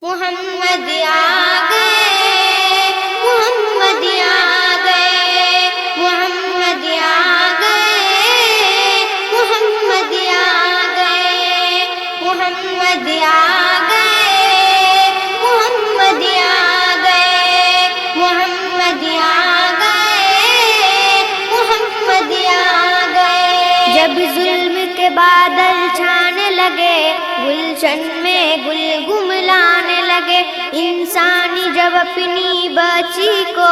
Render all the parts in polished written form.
محمد آ گئے، محمد آ گئے، محمد آ گئے، محمد آ گئے، محمد آ گئے، محمد آ گئے، محمد آ گئے، محمد آ گئے۔ جب ظلم کے بادل چھانے لگے، گلشن میں گل گملانے لگے، انسانی جب اپنی بچی کو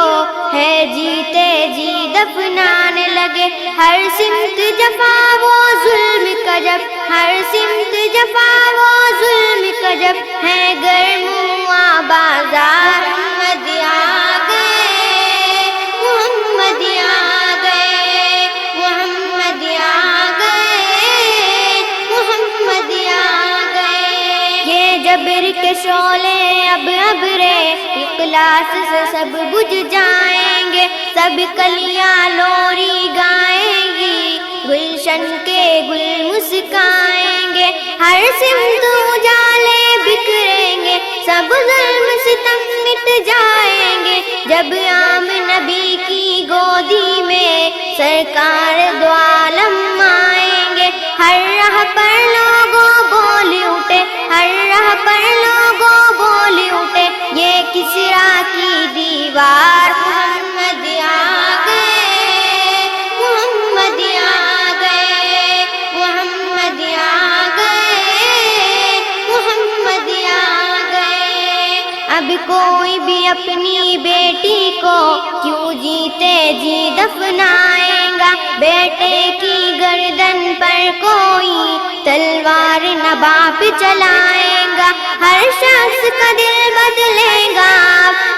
ہے جیتے جی دفنانے لگے، ہر سمت جفا وہ ظلم کا جب، ہر سمت جفا وہ ظلم کا جب، ہے گرموا بازار۔ محمد آ گئے، محمد آ گئے، محمد آ گئے، محمد آ گئے۔ یہ جبر کے شعلے اب ابرے اخلاص سے سب بجھ جائیں گے، سب کلیاں لوری گائیں گی، گلشن کے گل مسکائیں گے، ہر سمت اجالے بکھریں گے، سب ظلم ستم مٹ جائیں گے، جب عام نبی کی گودی میں سرکار دو عالم آئیں گے، ہر راہ پر لوگوں بول اٹھے، ہر راہ پر لوگوں بول اٹھے، یہ کسریٰ کی دیوار۔ محمد آ گئے، محمد آ گئے، محمد آ گئے، محمد آ گئے۔ اب کوئی بھی اپنی بیٹی کو کیوں جیتے جی دفنائیں گا، بیٹے کی گردن پر کوئی تلوار نہ باپ چلائے گا، ہر شخص کا دل بدلے گا،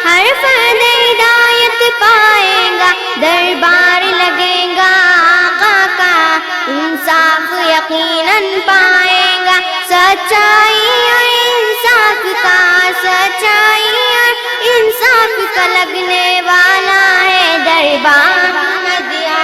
ہر فرد ہدایت پائے گا، دربار لگے گا آقا کا، انصاف یقیناً پائے گا، سچائی اور انصاف کا، سچائی اور انصاف کا لگنے والا ہے دربار۔ محمد آ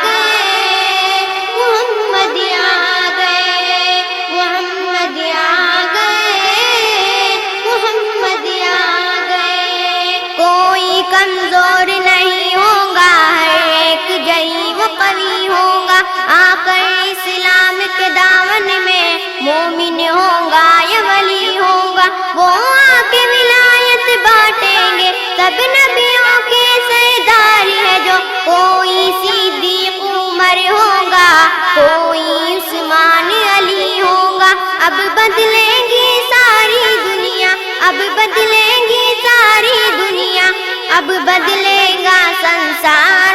گئے، محمد آ گئے، محمد آ گئے، محمد آ گئے۔ کوئی کمزور نہیں ہوگا، ہر ایک جئی و قوی ہوگا، آ کر اسلام کے دامن میں مومن ہوگا یا ولی ہوگا، وہ آ کے ولایت بانٹیں گے، سب نبیوں کے سردار ہے جو، کوئی صدیق عمر ہوگا، کوئی عثمان علی ہوگا، اب بدلیں گی ساری دنیا، اب بدلیں گی ساری دنیا، اب بدلے گا سنسار۔